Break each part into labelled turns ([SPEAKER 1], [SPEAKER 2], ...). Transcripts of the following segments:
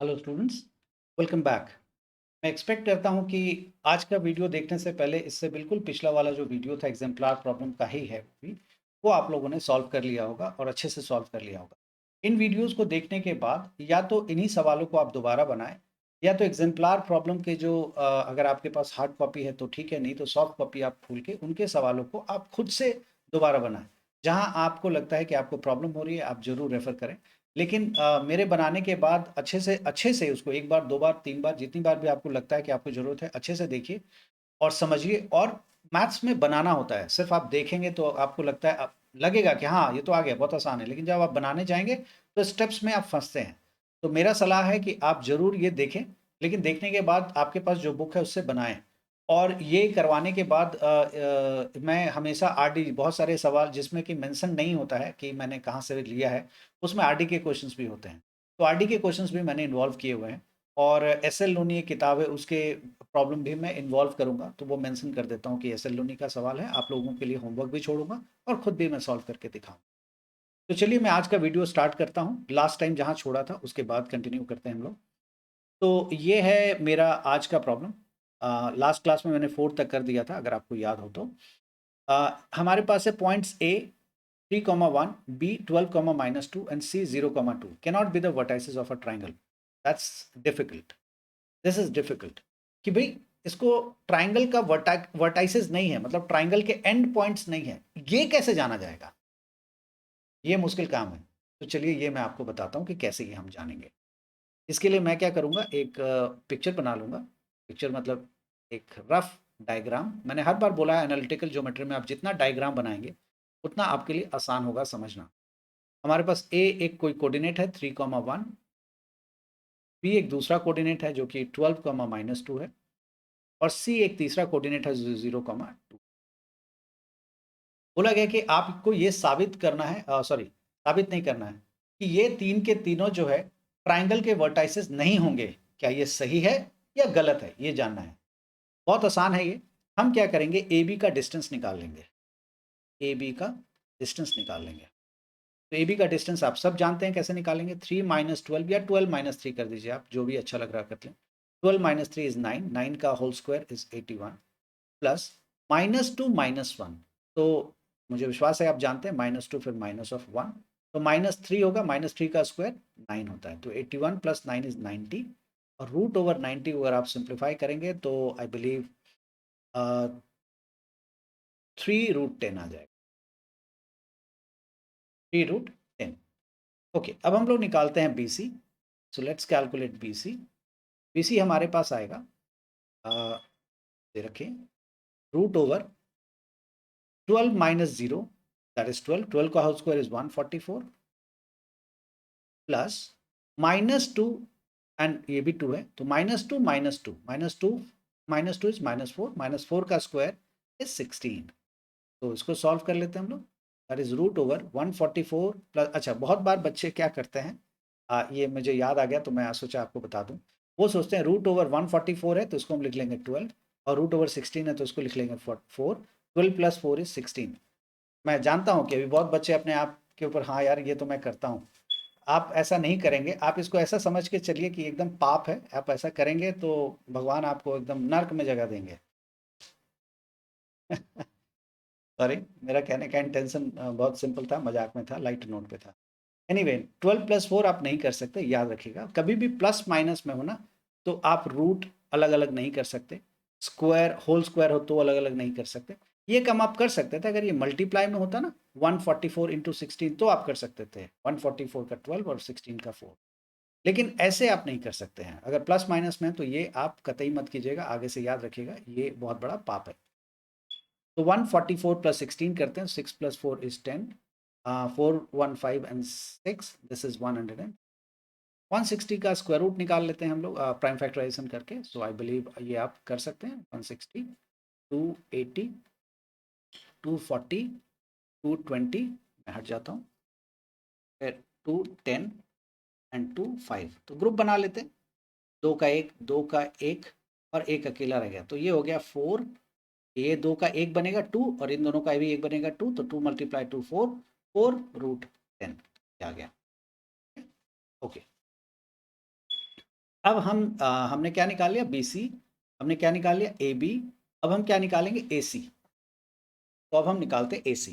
[SPEAKER 1] Hello students, welcome back. मैं expect करता हूं कि आज का वीडियो देखने से पहले इससे बिल्कुल पिछला वाला जो वीडियो था एग्जाम्पलार प्रॉब्लम का ही है वो आप लोगों ने सॉल्व कर लिया होगा और अच्छे से सॉल्व कर लिया होगा। इन वीडियोस को देखने के बाद या तो इन्हीं सवालों को आप दोबारा बनाएं या तो एग्जाम्पलार प्रॉब्लम के जो अगर आपके पास हार्ड कॉपी है तो ठीक है, नहीं तो सॉफ्ट कॉपी आप खोल के उनके सवालों को आप खुद से दोबारा बनाएं। जहां आपको लगता है कि आपको प्रॉब्लम हो रही है आप जरूर रेफर करें, लेकिन मेरे बनाने के बाद अच्छे से उसको एक बार, 2 बार, 3 बार, जितनी बार भी आपको लगता है कि आपको ज़रूरत है, अच्छे से देखिए और समझिए। और मैथ्स में बनाना होता है, सिर्फ़ आप देखेंगे तो आपको लगता है लगेगा कि हाँ, ये तो आ गया, बहुत आसान है, लेकिन जब आप बनाने जाएँगे तो स्टेप्स में आप फँसते हैं। तो मेरा सलाह है कि आप ज़रूर ये देखें, लेकिन देखने के बाद आपके पास जो बुक है उससे बनाएँ। और ये करवाने के बाद मैं हमेशा आरडी, बहुत सारे सवाल जिसमें कि मेंशन नहीं होता है कि मैंने कहाँ से लिया है, उसमें आरडी के क्वेश्चंस भी होते हैं। तो आरडी के क्वेश्चंस भी मैंने इन्वॉल्व किए हुए हैं और एसएल लोनी एक किताब है, उसके प्रॉब्लम भी मैं इन्वॉल्व करूँगा, तो वो मेंशन कर देता हूँ कि एसएल लोनी का सवाल है, आप लोगों के लिए होमवर्क भी छोड़ूँगा और खुद भी मैं सॉल्व करके दिखाऊँगा। तो चलिए मैं आज का वीडियो स्टार्ट करता हूँ, लास्ट टाइम जहाँ छोड़ा था उसके बाद कंटिन्यू करते हैं हम लोग। तो ये है मेरा आज का प्रॉब्लम। लास्ट क्लास में मैंने 4 तक कर दिया था, अगर आपको याद हो तो। हमारे पास है points A 3,1, B 12, -2 and C 0,2 cannot be the vertices of a triangle. That's difficult. This is difficult कि भाई इसको ट्राइंगल का वर्टाइसेस नहीं है, मतलब ट्राइंगल के एंड पॉइंट्स नहीं है, ये कैसे जाना जाएगा? ये मुश्किल काम है। तो चलिए ये मैं आपको बताता हूँ कि कैसे ये हम जानेंगे। इसके लिए मैं क्या करूँगा, एक पिक्चर बना लूँगा। पिक्चर मतलब एक रफ डायग्राम। मैंने हर बार बोला है एनालिटिकल ज्योमेट्री में आप जितना डायग्राम बनाएंगे उतना आपके लिए आसान होगा समझना। हमारे पास ए एक कोई कोऑर्डिनेट है 3,1, बी एक दूसरा कोऑर्डिनेट है जो कि 12, -2 है और सी एक तीसरा कोऑर्डिनेट है 0,2। बोला गया कि आपको ये साबित करना है, सॉरी, साबित नहीं करना है कि ये तीन के तीनों जो है ट्राइंगल के वर्टाइसेस नहीं होंगे। क्या ये सही है या गलत है, ये जानना है। बहुत आसान है ये। हम क्या करेंगे, ए बी का डिस्टेंस निकाल लेंगे। ए बी का डिस्टेंस निकाल लेंगे। तो ए बी का डिस्टेंस आप सब जानते हैं कैसे निकालेंगे। 3 - 12 या 12 - 3 कर दीजिए, आप जो भी अच्छा लग रहा कर लें। 12 - 3 इज 9, 9 का होल स्क्वायर इज 81 प्लस -2 - 1। तो मुझे विश्वास है आप जानते हैं -2 फिर -1, तो -3 होगा, -3 का स्क्वायर 9 होता है। तो 81 + 9 इज 90 और √90 अगर आप सिंप्लीफाई करेंगे तो आई बिलीव 3√10 आ जाएगा। 3√10। ओके, अब हम लोग निकालते हैं B C. So let's calculate B C. B C हमारे पास आएगा, ये रखें, √12 - 0, दैट इज 12, 12 का whole square is 144 plus -2, and ये भी 2 है, तो -2 -2 -2 -2 इज -4, -4 का स्क्वायर इज 16। तो इसको सॉल्व कर लेते हैं हम लोग। दैट इज √144 प्लस, अच्छा बहुत बार बच्चे क्या करते हैं, ये मुझे याद आ गया तो मैं सोचा आपको बता दूं। वो सोचते हैं √144 है तो इसको हम लिख लेंगे 12, और √16 है तो इसको लिख लेंगे 4। 12 + 4 इज 16। मैं जानता हूँ कि अभी बहुत बच्चे अपने आप के ऊपर, हाँ यार ये तो मैं करता हूँ। आप ऐसा नहीं करेंगे, आप इसको ऐसा समझ के चलिए कि एकदम पाप है, आप ऐसा करेंगे तो भगवान आपको एकदम नर्क में जगह देंगे। सॉरी, मेरा कहने का इंटेंशन बहुत सिंपल था, मजाक में था, लाइट नोट पे था। एनीवे, 12 + 4 आप नहीं कर सकते, याद रखिएगा। कभी भी प्लस माइनस में हो ना, तो आप रूट अलग अलग नहीं कर सकते, स्क्वायर होल स्क्वायर हो तो अलग अलग नहीं कर सकते। ये काम आप कर सकते थे अगर ये मल्टीप्लाई में होता ना, 144 × 16, तो आप कर सकते थे, 144 का 12 और 16 का 4। लेकिन ऐसे आप नहीं कर सकते हैं, अगर प्लस माइनस में है तो ये आप कतई मत कीजिएगा, आगे से याद रखिएगा, ये बहुत बड़ा पाप है। तो 144 + 16 करते हैं, 6 + 4 इज 10, 4 1 5 एंड 6, दिस इज 100। 160 का स्क्वायर रूट निकाल लेते हैं हम लोग प्राइम फैक्टराइजेशन करके। सो आई बिलीव ये आप कर सकते हैं। 160, 280, 240, 220, मैं हट जाता हूँ, फिर 210 एंड 25। तो ग्रुप बना लेते हैं, 2 का 1, 2 का 1 और एक अकेला रह गया, तो ये हो गया 4। ये 2 का 1 बनेगा 2 और इन दोनों का भी 1 बनेगा 2, तो 2 × 2 4, 4√10 आ गया। ओके, अब हमने क्या निकाल लिया, बी सी, हमने क्या निकाल लिया, ए बी। अब हम क्या निकालेंगे, ए सी। तो अब हम निकालते हैं ए सी।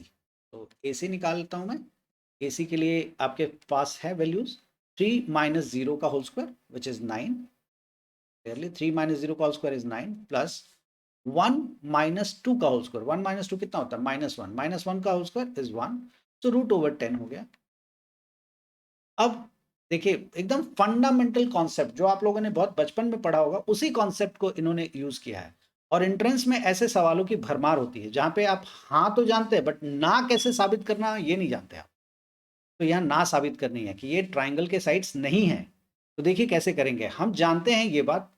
[SPEAKER 1] तो ए सी निकालता हूँ मैं। ए सी के लिए आपके पास है वैल्यूज, 3 - 0 का whole square which is 9। Clearly 3 - 0 का होल स्क्वायर इज 9 प्लस 1 - 2 का होल स्क्वायर। 1 - 2 कितना होता है, -1। -1 का होल स्क्वायर इज 1। तो √10 हो गया। अब देखिए एकदम फंडामेंटल कॉन्सेप्ट जो आप लोगों ने बहुत बचपन में पढ़ा होगा, उसी कॉन्सेप्ट को इन्होंने यूज किया है। और एंट्रेंस में ऐसे सवालों की भरमार होती है जहां पे आप हाँ तो जानते हैं बट ना कैसे साबित करना ये नहीं जानते आप। तो यहाँ ना साबित करनी है कि ये ट्राइंगल के साइड्स नहीं है। तो देखिए कैसे करेंगे, हम जानते हैं ये बात,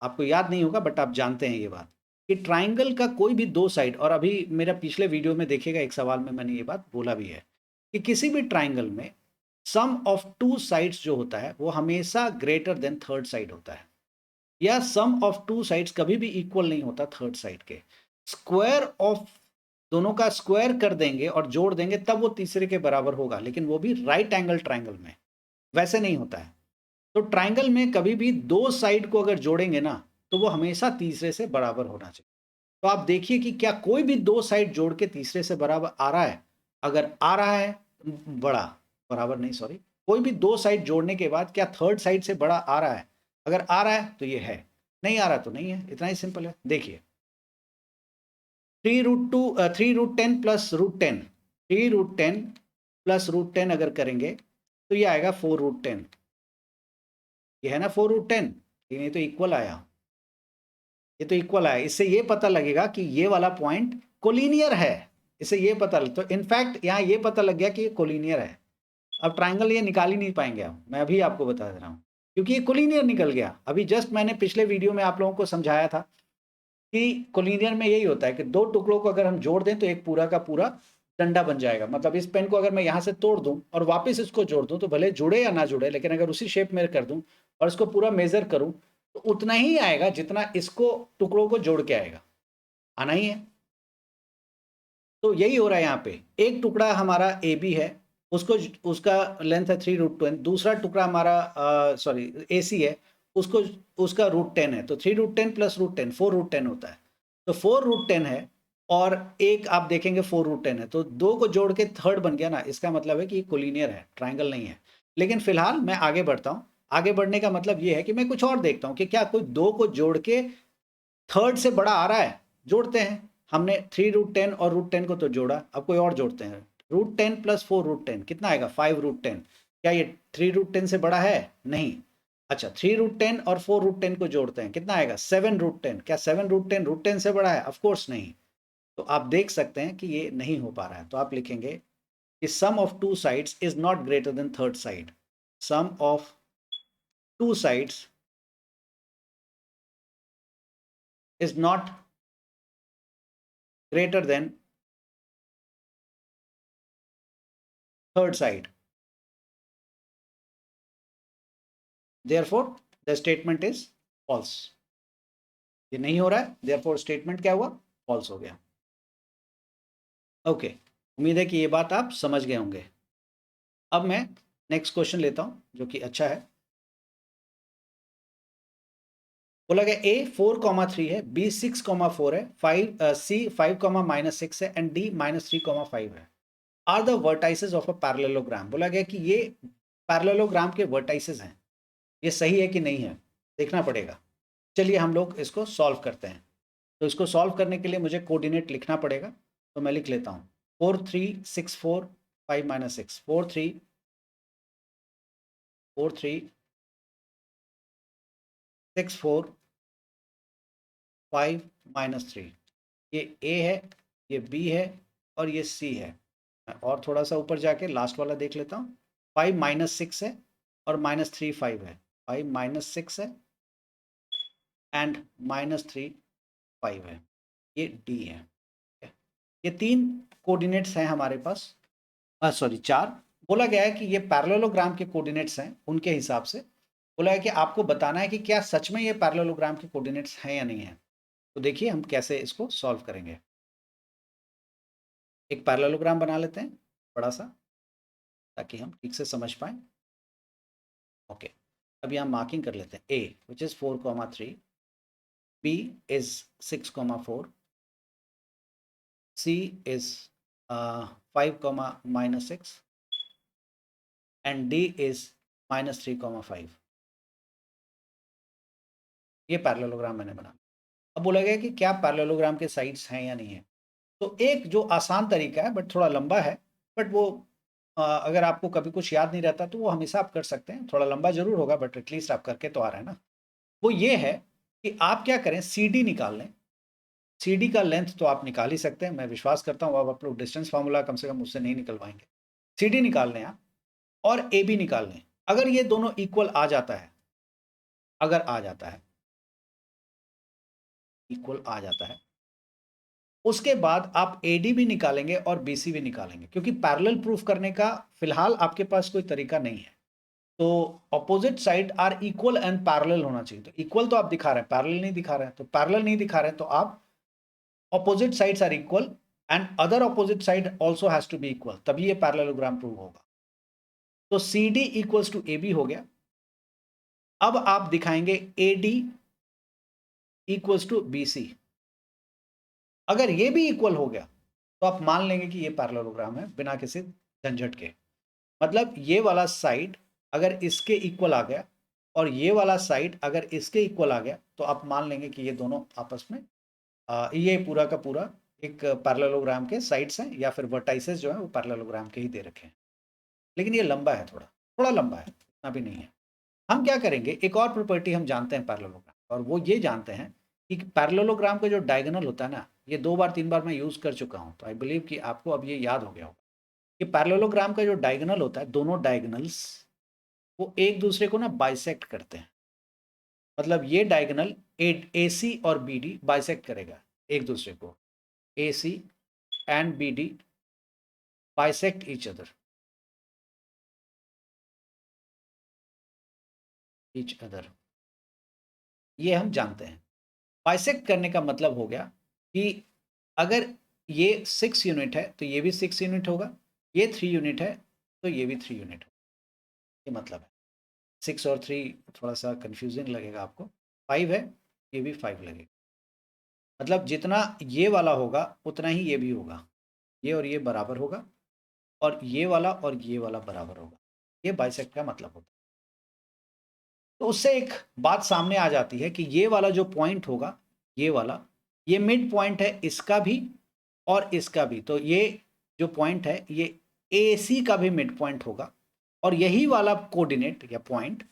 [SPEAKER 1] आपको याद नहीं होगा बट आप जानते हैं ये बात कि ट्राइंगल का कोई भी दो साइड, और अभी मेरा पिछले वीडियो में देखिएगा एक सवाल में मैंने ये बात बोला भी है कि किसी भी ट्राइंगल में सम ऑफ टू साइड्स जो होता है वो हमेशा ग्रेटर देन थर्ड साइड होता है, या सम ऑफ टू साइड्स कभी भी इक्वल नहीं होता थर्ड साइड के। स्क्वायर ऑफ दोनों का स्क्वायर कर देंगे और जोड़ देंगे तब वो तीसरे के बराबर होगा, लेकिन वो भी राइट एंगल ट्राइंगल में, वैसे नहीं होता है। तो ट्राइंगल में कभी भी दो साइड को अगर जोड़ेंगे ना तो वो हमेशा तीसरे से बराबर होना चाहिए। तो आप देखिए कि क्या कोई भी दो साइड जोड़ के तीसरे से बराबर आ रहा है। अगर आ रहा है बड़ा, बराबर नहीं सॉरी, कोई भी दो साइड जोड़ने के बाद क्या थर्ड साइड से बड़ा आ रहा है, अगर आ रहा है तो ये है, नहीं आ रहा तो नहीं है, इतना ही सिंपल है। देखिए 3√10 प्लस √10, 3√10 प्लस √10 अगर करेंगे तो ये आएगा 4√10। ये है ना 4√10, लेकिन ये तो इक्वल आया, ये तो इक्वल आया। इससे ये पता लगेगा कि ये वाला पॉइंट कोलिनियर है। इससे ये पता लग, तो इनफैक्ट यहाँ ये पता लग गया कि ये कोलिनियर है। अब ट्राइंगल ये निकाल ही नहीं पाएंगे आप, मैं अभी आपको बता दे रहा हूँ, क्योंकि ये कोलिनियर निकल गया। अभी जस्ट मैंने पिछले वीडियो में आप लोगों को समझाया था कि कोलिनियर में यही होता है कि दो टुकड़ों को अगर हम जोड़ दें तो एक पूरा का पूरा डंडा बन जाएगा। मतलब इस पेन को अगर मैं यहाँ से तोड़ दूं और वापस इसको जोड़ दूं तो भले जुड़े या ना जुड़े, लेकिन अगर उसी शेप में कर दूं और इसको पूरा मेजर करूं तो उतना ही आएगा जितना इसको टुकड़ों को जोड़ के आएगा, आना ही है। तो यही हो रहा है यहाँ पे, एक टुकड़ा हमारा ए बी है, उसको उसका लेंथ है 3√10, दूसरा टुकड़ा हमारा सॉरी ए सी है, उसको उसका √10 है। तो 3√10 प्लस √10 4√10 होता है। तो 4√10 है और एक आप देखेंगे 4√10 है, तो दो को जोड़ के थर्ड बन गया ना, इसका मतलब है कि कोलिनियर है, ट्राइंगल नहीं है। लेकिन फिलहाल मैं आगे बढ़ता हूँ। आगे बढ़ने का मतलब ये है कि मैं कुछ और देखता हूँ कि क्या कोई दो को जोड़ के थर्ड से बड़ा आ रहा है, जोड़ते हैं। हमने 3√10 और √10 को तो जोड़ा, अब कोई और जोड़ते हैं। √10 प्लस 4√10 कितना आएगा, 5√10। क्या ये 3√10 से बड़ा है, नहीं। अच्छा 3√10 और 4√10 को जोड़ते हैं, कितना आएगा 7√10। क्या 7√10 √10 से बड़ा है, ऑफकोर्स नहीं। तो आप देख सकते हैं कि ये नहीं हो पा रहा है। तो आप लिखेंगे कि sum of two sides is not greater than third side. Sum of two sides is not greater than third side, therefore the statement is false। ये नहीं हो रहा है, therefore स्टेटमेंट क्या हुआ, फॉल्स हो गया। ओके, उम्मीद है कि ये बात आप समझ गए होंगे। अब मैं नेक्स्ट क्वेश्चन लेता हूं जो कि अच्छा है। बोला गया ए 4,3 है, बी 6,4 है, सी 5,-6 है एंड डी -3,5 है। Are the vertices of a parallelogram. बोला गया कि ये पैरेललोग्राम के वर्टाइसेस हैं, ये सही है कि नहीं है, देखना पड़ेगा। चलिए हम लोग इसको सॉल्व करते हैं। तो इसको सॉल्व करने के लिए मुझे कोऑर्डिनेट लिखना पड़ेगा, तो मैं लिख लेता हूँ 4, 3, 6, 4, 5 - 6, 4, 3, 4, 3, 6, 4, 5 - 3। ये ए है, ये बी है और ये सी है। मैं और थोड़ा सा ऊपर जाके लास्ट वाला देख लेता हूँ। 5 - 6 है और -3 5 है। 5 - 6 है एंड -3 5 है। ये डी है। ये तीन कोऑर्डिनेट्स हैं हमारे पास, सॉरी चार। बोला गया है कि ये पैरेललोग्राम के कोऑर्डिनेट्स हैं, उनके हिसाब से बोला है कि आपको बताना है कि क्या सच में ये पैरेललोग्राम के कोऑर्डिनेट्स हैं या नहीं है। तो देखिए हम कैसे इसको सॉल्व करेंगे। एक पैरेललोग्राम बना लेते हैं बड़ा सा, ताकि हम ठीक से समझ पाए। ओके, अभी हम मार्किंग कर लेते हैं। A which is 4,3, B is 6,4, C is 5, -6 and D is -3,5। ये पैरेललोग्राम मैंने बना। अब बोला गया कि क्या पैरेललोग्राम के साइड्स हैं या नहीं है। तो एक जो आसान तरीका है बट थोड़ा लंबा है, बट वो अगर आपको कभी कुछ याद नहीं रहता तो वो हमेशा आप कर सकते हैं। थोड़ा लंबा जरूर होगा बट एटलीस्ट आप करके तो आ रहे हैं ना। वो ये है कि आप क्या करें, सी डी निकाल लें। सी डी का लेंथ तो आप निकाल ही सकते हैं, मैं विश्वास करता हूँ आप लोग डिस्टेंस फार्मूला कम से कम उससे नहीं निकलवाएंगे। सी डी निकाल लें आप, और ए बी निकाल लें। अगर ये दोनों इक्वल आ जाता है, अगर आ जाता है, इक्वल आ जाता है, उसके बाद आप AD भी निकालेंगे और BC भी निकालेंगे, क्योंकि पैरेलल प्रूफ करने का फिलहाल आपके पास कोई तरीका नहीं है। तो opposite side are equal and parallel होना चाहिए। तो इक्वल तो आप दिखा रहे हैं, पैरेलल नहीं दिखा रहे हैं। तो पैरेलल नहीं दिखा रहे हैं तो आप opposite sides are equal and other opposite side also has to be equal, तभी ये पैरेललोग्राम प्रूव होगा। तो CD इक्वल्स टू AB हो गया। अब आप दिखाएंगे AD इक्वल्स टू BC। अगर ये भी इक्वल हो गया तो आप मान लेंगे कि ये पैरेललोग्राम है बिना किसी झंझट के। मतलब ये वाला साइड अगर इसके इक्वल आ गया और ये वाला साइड अगर इसके इक्वल आ गया तो आप मान लेंगे कि ये दोनों आपस में ये पूरा का पूरा एक पैरेललोग्राम के साइड्स हैं, या फिर वर्टाइसेस जो है वो पैरेललोग्राम के ही दे रखे हैं। लेकिन ये लंबा है, थोड़ा थोड़ा लंबा है, इतना भी नहीं है। हम क्या करेंगे, एक और प्रॉपर्टी हम जानते हैं पैरेललोग्राम, और वो ये जानते हैं कि पैरेललोग्राम का जो डायगोनल होता है ना, ये 2 बार 3 बार मैं यूज कर चुका हूँ, तो आई बिलीव कि आपको अब ये याद हो गया होगा कि पैरेललोग्राम का जो डायगोनल होता है, दोनों डायगोनल्स वो एक दूसरे को ना बाइसेक्ट करते हैं। मतलब ये डायगोनल AC और BD बाइसेक्ट करेगा एक दूसरे को। AC and BD bisect each other, ये हम जानते हैं। बाइसेक्ट करने का मतलब हो गया कि अगर ये 6 यूनिट है तो ये भी 6 यूनिट होगा, ये 3 यूनिट है तो ये भी 3 यूनिट होगा। ये मतलब है 6 और 3 थोड़ा सा कंफ्यूजिंग लगेगा आपको। 5 है, ये भी 5 लगेगा। मतलब जितना ये वाला होगा उतना ही ये भी होगा। ये और ये बराबर होगा, और ये वाला और ये वाला बराबर होगा। ये बाइसेक्ट का मतलब होता है। तो उससे एक बात सामने आ जाती है कि ये वाला जो पॉइंट होगा, ये वाला, ये मिड पॉइंट है इसका भी और इसका भी। तो ये जो पॉइंट है ये AC का भी मिड पॉइंट होगा, और यही वाला कोऑर्डिनेट या पॉइंट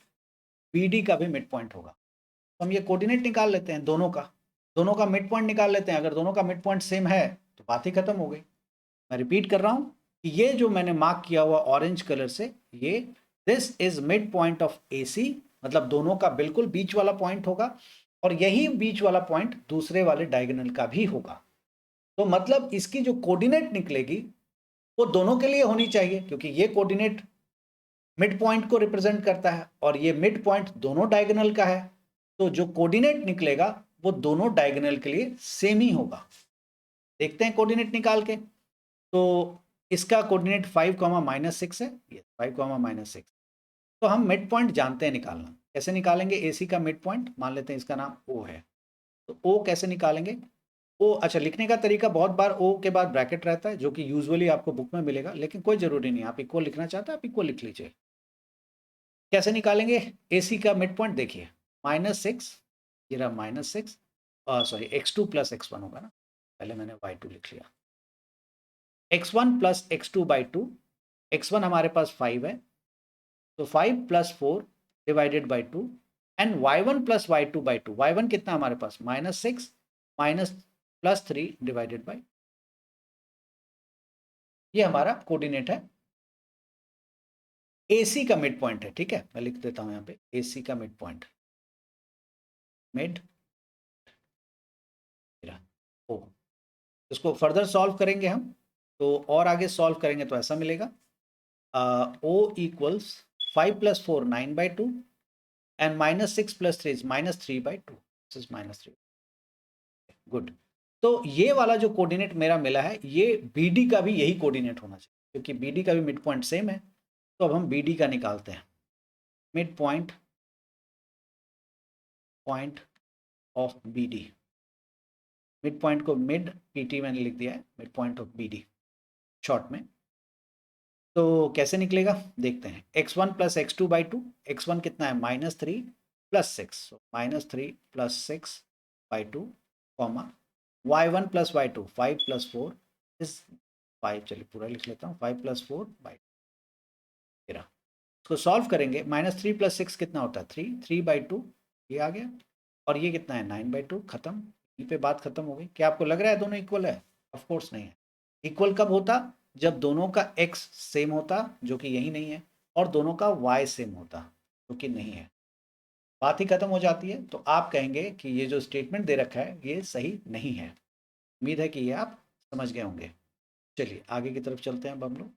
[SPEAKER 1] BD का भी मिड पॉइंट होगा। तो हम ये कोऑर्डिनेट निकाल लेते हैं दोनों का मिड पॉइंट निकाल लेते हैं। अगर दोनों का मिड पॉइंट सेम है तो बात ही खत्म हो गई। मैं रिपीट कर रहा हूं कि ये जो मैंने मार्क किया हुआ ऑरेंज कलर से, ये this is mid point of AC, मतलब दोनों का बिल्कुल बीच वाला पॉइंट होगा, और यही बीच वाला पॉइंट दूसरे वाले डायगोनल का भी होगा। तो मतलब इसकी जो कोऑर्डिनेट निकलेगी वो दोनों के लिए होनी चाहिए, क्योंकि ये कोऑर्डिनेट मिड पॉइंट को रिप्रेजेंट करता है और ये मिड पॉइंट दोनों डायगोनल का है। तो जो कोऑर्डिनेट निकलेगा वो दोनों डायगोनल के लिए सेम ही होगा। देखते हैं कोऑर्डिनेट निकाल के। तो इसका कोऑर्डिनेट 5, -6 है, ये 5, -6। तो हम मिड पॉइंट जानते हैं निकालना। कैसे निकालेंगे AC का मिड पॉइंट? मान लेते हैं इसका नाम O है, तो O कैसे निकालेंगे? O, अच्छा, लिखने का तरीका बहुत बार O के बाद ब्रैकेट रहता है, जो कि यूजुअली आपको बुक में मिलेगा, लेकिन कोई जरूरी नहीं। आप इक्वल लिखना चाहते हैं आप इक्वल लिख लीजिए। कैसे निकालेंगे AC का मिड पॉइंट? देखिए -6, ये रहा -6, सॉरी x2 + x1 होगा ना, पहले मैंने y2 लिख लिया। x1 + x2/2, x1 हमारे पास 5 है, तो 5 + 4 divided by 2, and y1 + y2/2, y1 कितना हमारे पास -6 +3 डिवाइडेड बाई, ये हमारा कोऑर्डिनेट है। AC का मिड पॉइंट है, ठीक है, मैं लिख देता हूं यहाँ पे AC का मिड पॉइंट, मिड ओ। इसको फर्दर सॉल्व करेंगे हम, तो और आगे सॉल्व करेंगे तो ऐसा मिलेगा O equals 5 + 4 9/2 and -6 + 3 -3/2, this is -3। Good. तो ये वाला जो कोऑर्डिनेट मेरा मिला है, ये BD का भी यही कोऑर्डिनेट होना चाहिए, क्योंकि BD का भी मिड पॉइंट सेम है। तो अब हम BD का निकालते हैं। Mid point point of B D. Mid point को मिड पीटी मैंने लिख दिया है, mid point of B D short में। तो कैसे निकलेगा देखते हैं। x1 plus X two by two, X one कितना है -3 plus six, -3 plus six by two, comma y1 plus Y two 5 plus 4 is 5, चलिए पूरा लिख लेता हूँ, 5 प्लस 4 बाई 13। इसको सॉल्व करेंगे, -3 प्लस 6 कितना होता है 3, 3 बाई टू ये आ गया, और ये कितना है 9 बाई टू, खत्म। यहीं पे बात खत्म हो गई। क्या आपको लग रहा है दोनों इक्वल है? ऑफ कोर्स नहीं है। इक्वल कब होता? जब दोनों का x सेम होता, जो कि यही नहीं है, और दोनों का y सेम होता, जो कि नहीं है। बात ही खत्म हो जाती है। तो आप कहेंगे कि ये जो स्टेटमेंट दे रखा है ये सही नहीं है। उम्मीद है कि ये आप समझ गए होंगे। चलिए आगे की तरफ चलते हैं अब हम लोग।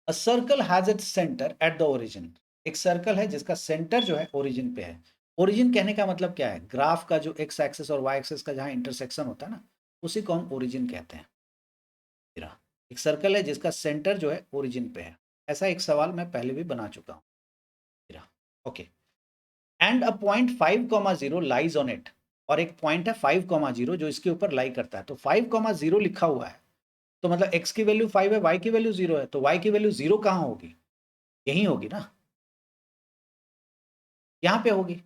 [SPEAKER 1] A circle has its centre at the origin. एक सर्कल है जिसका सेंटर जो है ओरिजिन पे है। ओरिजिन कहने का मतलब क्या है? ग्राफ का जो एक्स एक्सिस और वाई एक्सिस का जहाँ इंटरसेक्शन होता है ना, उसी को हम ओरिजिन कहते हैं। एक सर्कल है जिसका सेंटर जो है ओरिजिन पे है। ऐसा एक सवाल मैं पहले भी बना चुका हूँ। Okay. And a point 5,0 lies on it. और एक पॉइंट है 5,0 जो इसके ऊपर लाई करता है। तो 5,0 लिखा हुआ है, तो मतलब x की वैल्यू 5 है, y की वैल्यू 0 है, तो y की वैल्यू 0 कहाँ होगी? यहीं होगी ना, यहाँ पे होगी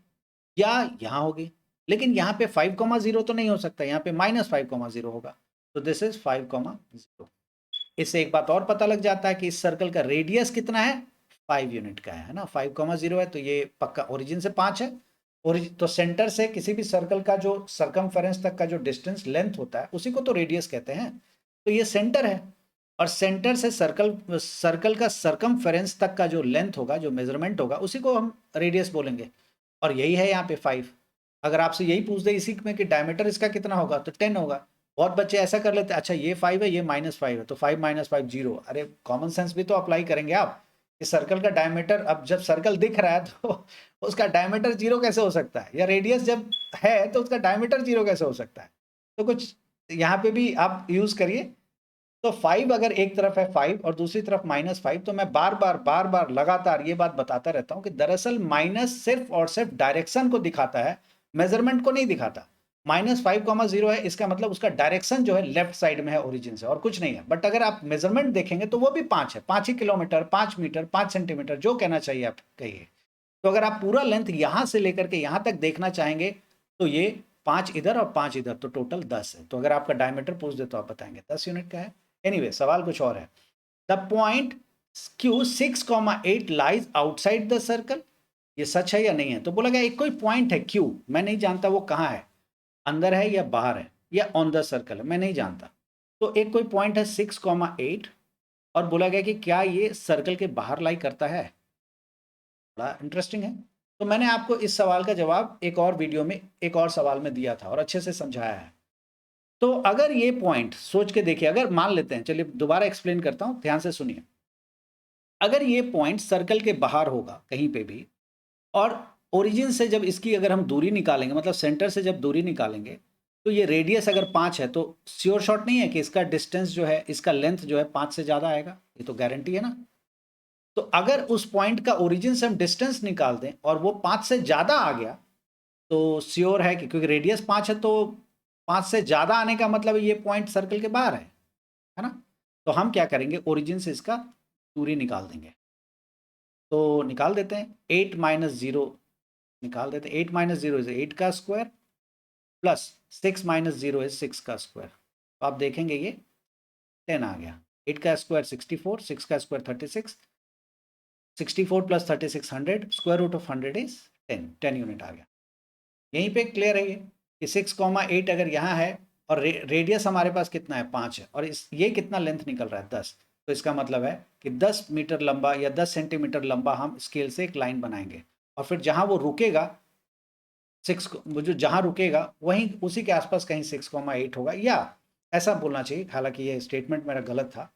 [SPEAKER 1] या यहाँ होगी। लेकिन यहाँ पे 5,0 तो नहीं हो सकता, यहाँ पे -5,0 होगा। तो दिस इज 5,0। इससे एक बात और पता लग जाता है कि इस सर्कल का रेडियस कितना है, 5 यूनिट का है ना। 5,0 है तो ये पक्का ओरिजिन से 5 है। ओरिजिन तो सेंटर से किसी भी सर्कल का जो सरकमफेरेंस तक का जो डिस्टेंस लेंथ होता है उसी को तो रेडियस कहते हैं। तो ये सेंटर है, और सेंटर से सर्कल सर्कल का सरकमफेरेंस तक का जो लेंथ होगा, जो मेजरमेंट होगा, उसी को हम रेडियस बोलेंगे। और यही है यहाँ पे 5। अगर आपसे यही पूछ दे इसी में कि डायमीटर इसका कितना होगा, तो 10 होगा। बहुत बच्चे ऐसा कर लेते हैं, अच्छा ये 5 है, ये -5 है, तो 5 - 5 0। अरे कॉमन सेंस भी तो अप्लाई करेंगे आप। इस सर्कल का डायमीटर, अब जब सर्कल दिख रहा है तो उसका डायमीटर 0 कैसे हो सकता है? या रेडियस जब है तो उसका डायमीटर 0 कैसे हो सकता है? तो कुछ यहाँ पे भी आप यूज करिए। तो 5 अगर एक तरफ है 5 और दूसरी तरफ -5, तो मैं बार बार लगातार ये बात बताता रहता हूं कि दरअसल माइनस सिर्फ और सिर्फ डायरेक्शन को दिखाता है, मेजरमेंट को नहीं दिखाता। -5,0 है, इसका मतलब उसका डायरेक्शन जो है लेफ्ट साइड में है ओरिजिन से, और कुछ नहीं है। बट अगर आप मेजरमेंट देखेंगे तो वो भी 5 है, 5 ही किलोमीटर, 5 मीटर, 5 सेंटीमीटर, जो कहना चाहिए आप कहिए। तो अगर आप पूरा लेंथ यहां से लेकर के यहां तक देखना चाहेंगे तो ये 5 इधर और 5 इधर, तो टोटल 10 है। तो अगर आपका डायमीटर पूछ दे तो आप बताएंगे 10 यूनिट का है। एनीवे सवाल कुछ और है। The point Q 6,8 lies outside the circle. ये सच है या नहीं है? तो बोला गया एक कोई पॉइंट है क्यू, मैं नहीं जानता वो कहाँ है, अंदर है या बाहर है या ऑन द सर्कल है, मैं नहीं जानता। तो एक कोई पॉइंट है 6,8, और बोला गया कि क्या ये सर्कल के बाहर लाई करता है। बड़ा इंटरेस्टिंग है। तो मैंने आपको इस सवाल का जवाब एक और वीडियो में एक और सवाल में दिया था और अच्छे से समझाया है। तो अगर ये पॉइंट सोच के देखिए, अगर मान लेते हैं, चलिए दोबारा एक्सप्लेन करता हूं, ध्यान से सुनिए। अगर ये पॉइंट सर्कल के बाहर होगा कहीं पे भी, और ओरिजिन से जब इसकी अगर हम दूरी निकालेंगे, मतलब सेंटर से जब दूरी निकालेंगे, तो ये रेडियस अगर 5 है, तो श्योर शॉट नहीं है कि इसका डिस्टेंस जो है, इसका लेंथ जो है 5 से ज़्यादा आएगा, ये तो गारंटी है ना। तो अगर उस पॉइंट का ओरिजिन से हम डिस्टेंस निकाल दें और वो 5 से ज़्यादा आ गया, तो श्योर है कि, क्योंकि रेडियस 5 है, तो 5 से ज़्यादा आने का मतलब ये पॉइंट सर्कल के बाहर है ना। तो हम क्या करेंगे, ओरिजिन से इसका दूरी निकाल देंगे। तो निकाल देते हैं, 8 - 0 निकाल देते हैं। 8 - 0 इज 8 का स्क्वायर, प्लस 6 - 0 इज 6 का स्क्वायर। तो आप देखेंगे ये 10 आ गया। 8 का स्क्वायर 64, 6 का square 36, 64 plus 36 100, square root of 100 is 10, 10 unit आ गया। यहीं पे क्लियर है ये कि 6,8 अगर यहाँ है, और रेडियस हमारे पास कितना है 5 है, और इस ये कितना लेंथ निकल रहा है 10। तो इसका मतलब है कि 10 मीटर लंबा या 10 सेंटीमीटर लंबा हम स्केल से एक लाइन बनाएंगे, और फिर जहाँ वो रुकेगा, वो जो जहाँ रुकेगा वहीं उसी के आसपास कहीं 6,8 होगा, या ऐसा बोलना चाहिए। हालांकि ये स्टेटमेंट मेरा गलत था,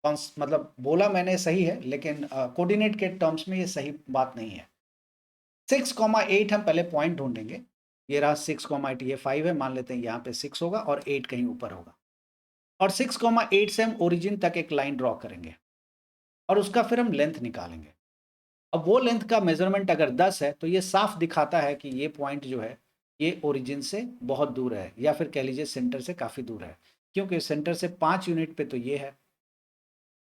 [SPEAKER 1] मतलब बोला मैंने सही है, लेकिन कोऑर्डिनेट के टर्म्स में ये सही बात नहीं है। 6,8 हम पहले पॉइंट ढूंढेंगे। ये रहा 6,8, ये 5 है, मान लेते हैं यहाँ पे 6 होगा और 8 कहीं ऊपर होगा, और 6,8 से हम ओरिजिन तक एक लाइन ड्रॉ करेंगे, और उसका फिर हम लेंथ निकालेंगे। अब वो लेंथ का मेजरमेंट अगर 10 है तो ये साफ दिखाता है कि ये पॉइंट जो है ये ओरिजिन से बहुत दूर है, या फिर कह लीजिए सेंटर से काफ़ी दूर है, क्योंकि सेंटर से 5 यूनिट पे तो ये है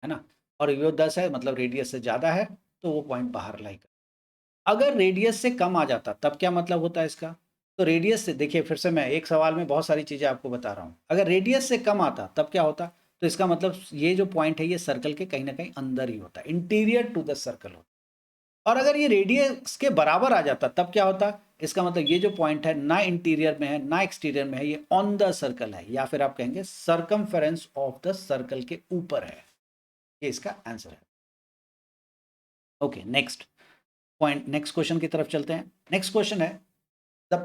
[SPEAKER 1] ना, और ये 10 है मतलब रेडियस से ज़्यादा है, तो वो पॉइंट बाहर लाई कर। अगर रेडियस से कम आ जाता तब क्या मतलब होता है इसका? तो रेडियस से देखिए, फिर से मैं एक सवाल में बहुत सारी चीज़ें आपको बता रहा हूँ। अगर रेडियस से कम आता तब क्या होता? तो इसका मतलब ये जो पॉइंट है ये सर्कल के कहीं न कहीं अंदर ही होता है, इंटीरियर टू द सर्कल होता। और अगर ये रेडियस के बराबर आ जाता तब क्या होता? इसका मतलब ये जो पॉइंट है ना इंटीरियर में है ना एक्सटीरियर में है, ये ऑन द सर्कल है, या फिर आप कहेंगे सर्कमफेरेंस ऑफ द सर्कल के ऊपर है। ये इसका आंसर है। Okay, next point, next question की तरफ चलते हैं। नेक्स्ट क्वेश्चन है, the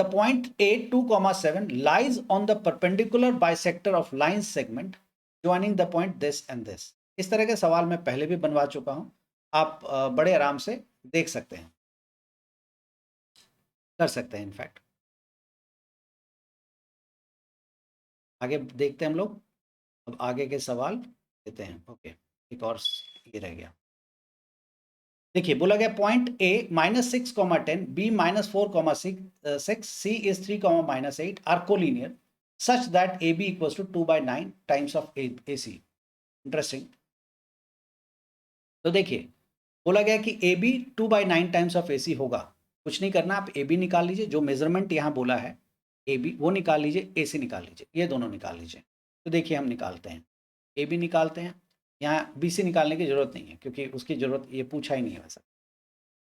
[SPEAKER 1] point A2,7 lies on the perpendicular bisector of line segment joining the point this and this। इस तरह के सवाल मैं पहले भी बनवा चुका हूं, आप बड़े आराम से देख सकते हैं, कर सकते हैं इनफैक्ट। आगे देखते हैं हम लोग, अब आगे के सवाल देते हैं। ओके, एक और ये रह गया। देखिए बोला गया point A -6,10, B -4,6, C is 3,-8 are collinear such that A B equals to 2/9 times of A C. Interesting. तो देखिए बोला गया कि A B 2/9 times of A C होगा। कुछ नहीं करना, आप ए बी निकाल लीजिए, जो मेजरमेंट यहाँ बोला है ए बी वो निकाल लीजिए, ए सी निकाल लीजिए, ये दोनों निकाल लीजिए। तो देखिए हम निकालते हैं, ए बी निकालते हैं, यहाँ बी सी निकालने की जरूरत नहीं है क्योंकि उसकी जरूरत ये पूछा ही नहीं है वैसा।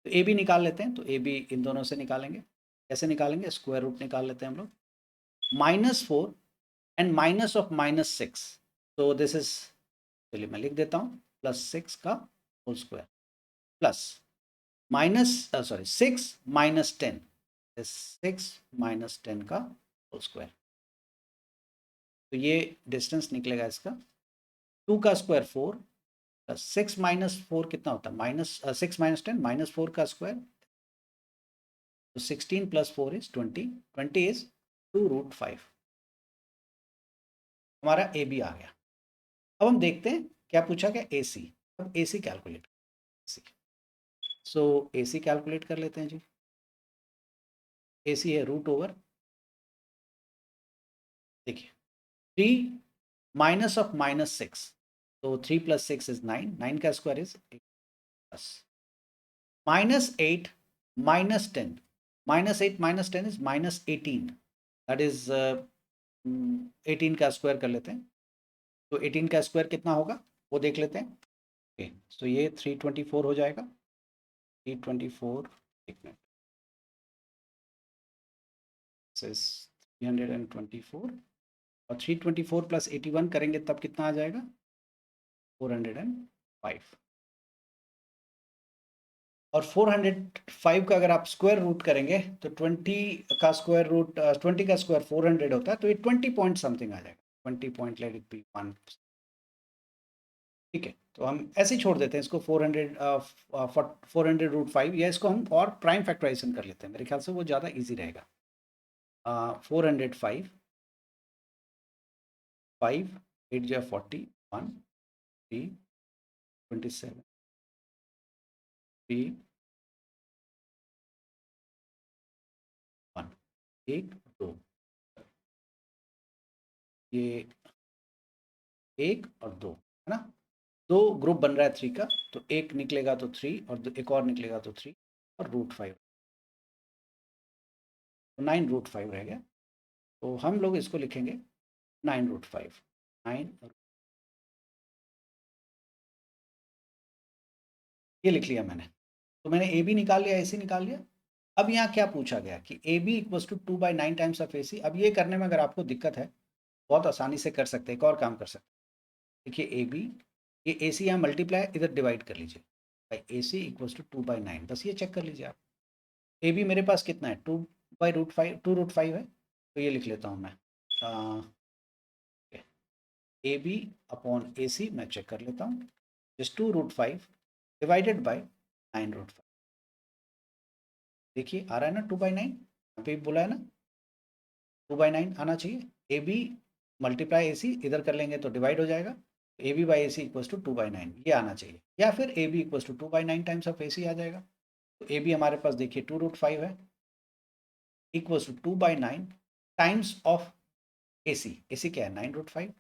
[SPEAKER 1] तो ए बी निकाल लेते हैं, तो ए बी इन दोनों से निकालेंगे। कैसे निकालेंगे? स्क्वायर रूट निकाल लेते हैं हम लोग। -4 एंड माइनस ऑफ -6, तो दिस इज, चलिए मैं लिख देता हूँ, +6 का होल स्क्वायर प्लस -6 -10, 6 - 10 का होल स्क्वायर। तो ये डिस्टेंस निकलेगा इसका 2 का स्क्वायर 4 प्लस 6 - 4 कितना होता है? -6 -10 -4 का स्क्वायर, तो 16 + 4 इज 20, 20 इज 2√5। हमारा ए बी आ गया। अब हम देखते हैं क्या पूछा गया, ए सी। अब ए सी कैलकुलेट, सो ए सी कैलकुलेट कर लेते हैं जी। ए सी है √, देखिए 3 माइनस ऑफ -6, तो 3 + 6 इज 9, 9 का square is 8 plus -8 -10, -8 -10 is -18, that is 18 का स्क्वायर कर लेते हैं। तो 18 का स्क्वायर कितना होगा वो देख लेते हैं। ओके, तो ये 324 हो जाएगा। 324, एक मिनट, 324, और 324 + 81 करेंगे तब कितना आ जाएगा? 405। और 405 का अगर आप स्क्वायर रूट करेंगे तो 20 का स्क्वायर रूट, 20 का स्क्वायर 400 होता है, तो ये 20 पॉइंट समथिंग आ जाएगा, 20 पॉइंट लेट इट बी 1। ठीक है, तो हम ऐसे ही छोड़ देते हैं इसको, 400√5, या इसको हम और प्राइम फैक्टराइजेशन कर लेते हैं, मेरे ख्याल से वो ज़्यादा इजी रहेगा। 405, 5 8 जो 40, 1 3 27 3 1, 1 2, ये 1 और 2 है ना, दो ग्रुप बन रहा है 3 का, तो एक निकलेगा तो 3, और एक और निकलेगा तो 3, और √5, तो 9√5 रह गया। तो हम लोग इसको लिखेंगे 9√5, 9, ये लिख लिया मैंने। तो मैंने ए बी निकाल लिया, ए सी निकाल लिया। अब यहाँ क्या पूछा गया कि A B equals to 2/9 times of A C. अब ये करने में अगर आपको दिक्कत है, बहुत आसानी से कर सकते हैं, एक और काम कर सकते हैं। देखिए ए बी, ये ए सी यहाँ मल्टीप्लाई इधर डिवाइड कर लीजिए by A C equals to 2/9, बस ये चेक कर लीजिए आप। ए बी मेरे पास कितना है? 2/√5, 2√5 है, तो ये लिख लेता हूँ मैं। ए बी अपॉन ए सी मैं चेक कर लेता हूँ, जस्ट 2√5 डिवाइडेड बाई 9√5। देखिए आ रहा है ना 2/9, यहाँ पे बोला है ना 2/9 आना चाहिए। ए बी मल्टीप्लाई ए सी इधर कर लेंगे तो डिवाइड हो जाएगा, A B by A C equals to 2/9 ये आना चाहिए, या फिर A B equals to 2/9 times of A C आ जाएगा। तो ए बी हमारे पास देखिए 2√5 है, equals to 2/9 times of A C क्या है 9√5,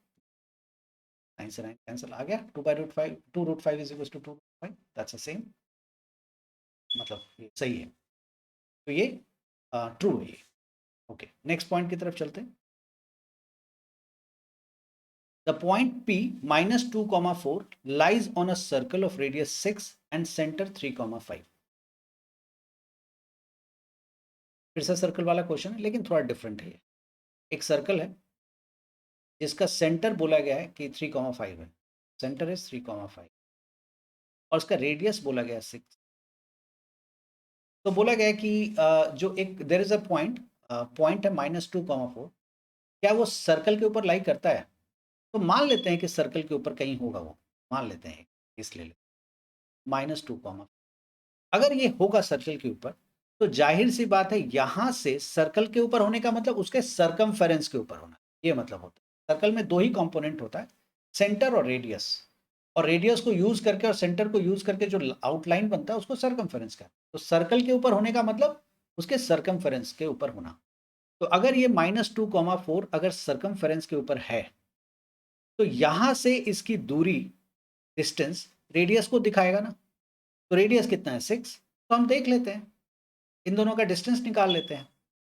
[SPEAKER 1] 9 से 9 कैंसिल आ गया, 2/√5, 2√5 is equals to 2/5, that's the same, मतलब ये सही है। तो ये ट्रू है ये। ओके, नेक्स्ट पॉइंट की तरफ चलते हैं। The point P minus 2,4 lies on a circle of radius 6 and center 3,5. फिर से सर्कल वाला क्वेश्चन है लेकिन थोड़ा डिफरेंट है। एक सर्कल है जिसका सेंटर बोला गया है कि 3,5 है, सेंटर इज 3,5 और उसका रेडियस बोला गया है 6। तो बोला गया है कि जो एक देयर इज अ पॉइंट है -2,4, क्या वो सर्कल के ऊपर लाई करता है? तो मान लेते हैं कि सर्कल के ऊपर कहीं होगा वो, मान लेते हैं इस ले ले -2, अगर ये होगा सर्कल के ऊपर तो जाहिर सी बात है यहां से सर्कल के ऊपर होने का मतलब उसके सरकमफेरेंस के ऊपर होना, ये मतलब होता है। सर्कल में दो ही कंपोनेंट होता है, सेंटर और रेडियस को यूज करके और सेंटर को यूज करके जो आउटलाइन बनता है उसको सरकमफेरेंस कहते हैं। तो सर्कल के ऊपर होने का मतलब उसके सरकमफेरेंस के ऊपर होना। तो अगर ये -2,4 अगर सरकमफेरेंस के ऊपर है तो यहां से इसकी दूरी, डिस्टेंस, रेडियस को दिखाएगा ना। तो रेडियस कितना है 6, तो हम देख लेते हैं, इन दोनों का डिस्टेंस निकाल लेते हैं।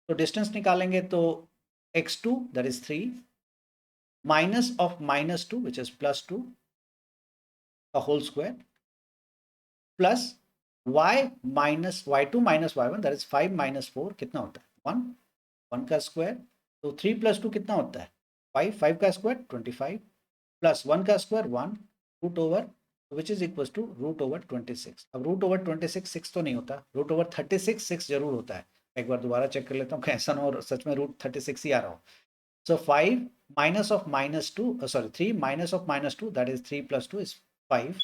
[SPEAKER 1] तो डिस्टेंस निकालेंगे तो x2 that is 3 minus of -2 which is +2 का whole square plus y minus y2 minus y1 that is 5 minus 4 कितना होता है 1, 1 का स्क्वायर। तो 3 + 2 कितना होता है 5, 5 का स्क्वायर 25 प्लस 1 का square 1 root over which is equal to √26। अब √26 6 तो नहीं होता, √36 6 जरूर होता है। एक बार दोबारा चेक कर लेता हूँ कैसा ना हो सच में √36 ही आ रहा हो। सो 5 minus of -2 sorry 3 minus of -2 that is 3 + 2 is 5,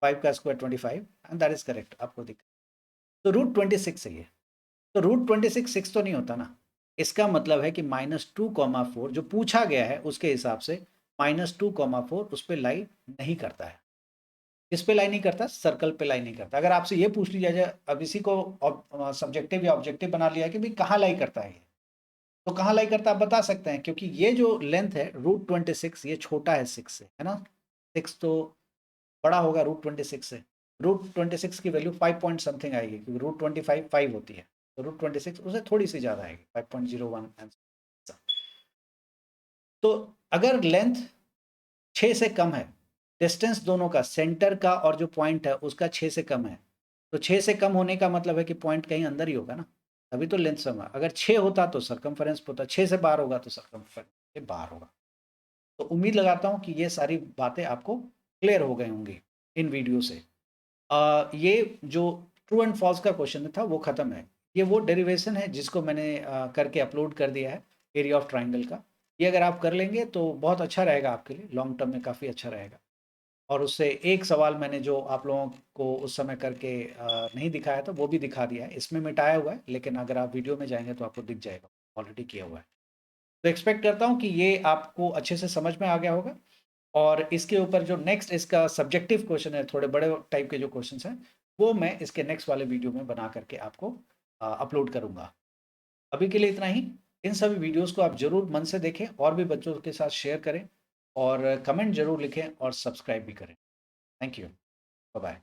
[SPEAKER 1] 5 का square 25 and that is correct, आपको दिख। तो √26 है ये। तो √26 6 तो नहीं होता ना, इसका मतलब है कि -2,4 जो पूछा गया है उसके हिसाब से -2,4 उस पर लाई नहीं करता है। किस पे लाई नहीं करता? सर्कल पे लाई नहीं करता। अगर आपसे ये पूछ लिया जाए, अब इसी को सब्जेक्टिव या ऑब्जेक्टिव बना लिया कि भाई कहाँ लाई करता है ये, तो कहाँ लाई करता है आप बता सकते हैं, क्योंकि ये जो लेंथ है √26 ये छोटा है 6 से, है ना। 6 तो बड़ा होगा √26 से। √26 की वैल्यू 5 पॉइंट समथिंग आएगी क्योंकि √25 5 होती है, तो √26 उसे थोड़ी सी ज़्यादा आएगी 5.01 एंड। तो अगर लेंथ 6 से कम है, डिस्टेंस दोनों का, सेंटर का और जो पॉइंट है उसका 6 से कम है, तो 6 से कम होने का मतलब है कि पॉइंट कहीं अंदर ही होगा ना, तभी तो लेंथ सम है। अगर 6 होता तो सरकमफेरेंस होता, 6 से बाहर होगा तो सरकमफेरेंस से बाहर होगा। तो उम्मीद लगाता हूँ कि ये सारी बातें आपको क्लियर हो गई होंगी इन वीडियो से। ये जो ट्रू एंड फॉल्स का क्वेश्चन था वो ख़त्म है। ये वो डेरिवेशन है जिसको मैंने करके अपलोड कर दिया है एरिया ऑफ ट्राइंगल का। ये अगर आप कर लेंगे तो बहुत अच्छा रहेगा आपके लिए, लॉन्ग टर्म में काफ़ी अच्छा रहेगा। और उससे एक सवाल मैंने जो आप लोगों को उस समय करके नहीं दिखाया था वो भी दिखा दिया है, इसमें मिटाया हुआ है, लेकिन अगर आप वीडियो में जाएंगे तो आपको दिख जाएगा, ऑलरेडी किया हुआ है। तो एक्सपेक्ट करता हूँ कि ये आपको अच्छे से समझ में आ गया होगा। और इसके ऊपर जो नेक्स्ट इसका सब्जेक्टिव क्वेश्चन है, थोड़े बड़े टाइप के जो क्वेश्चन हैं, वो मैं इसके नेक्स्ट वाले वीडियो में बना करके आपको अपलोड करूँगा। अभी के लिए इतना ही। इन सभी वीडियोस को आप ज़रूर मन से देखें और भी बच्चों के साथ शेयर करें और कमेंट ज़रूर लिखें और सब्सक्राइब भी करें। Thank you. Bye bye.